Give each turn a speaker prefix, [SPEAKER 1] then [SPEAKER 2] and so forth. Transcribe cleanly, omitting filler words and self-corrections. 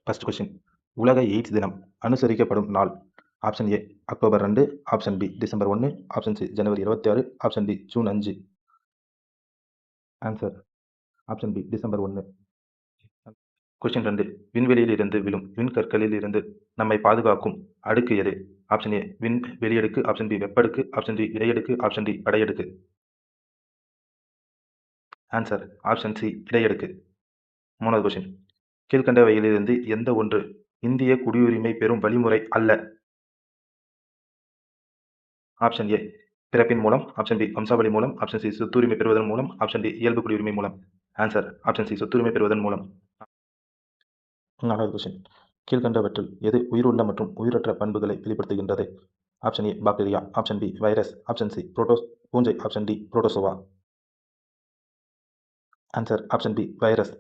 [SPEAKER 1] First question. உலக AIDS தினம் அனுசரிக்கப்படும் நாள். Option A October 2, option B December 1, option C January 26, option D June 5. Answer option B December 1. Question 2. விண்வெளியில் இருந்து விழும் விண்கற்களில் இருந்து நம்மை பாதுகாக்கும் அடுக்கு எது? ஆப்ஷன் ஏ விண் வெளியடுக்கு, ஆப்ஷன் பி வெப்படுக்கு, ஆப்ஷன் டி இடையடுக்கு, ஆப்ஷன் டி படையடுக்கு. ஆன்சர் ஆப்ஷன் சி இடையடுக்கு. 3வது கொஸ்டின். கீழ்கண்டவைகளிலிருந்து எந்த ஒன்று இந்திய குடியுரிமை பெறும் வழிமுறை அல்ல? ஆப்ஷன் ஏ பிறப்பின் மூலம், ஆப்ஷன் பி வம்சாவளி மூலம், ஆப்ஷன் சி சொத்துரிமை பெறுவதன் மூலம், ஆப்ஷன் டி இயல்பு குடியுரிமை மூலம். ஆன்சர் ஆப்ஷன் சி சொத்துரிமை பெறுவதன் மூலம். 4வது கொஸ்டின். கீழ்கண்டவற்றில் எது உயிருள்ள மற்றும் உயிரற்ற பண்புகளை வெளிப்படுத்துகின்றது? Option A bacteria, option B virus, option C பூஞ்சை, option D protozoa. Answer option B virus.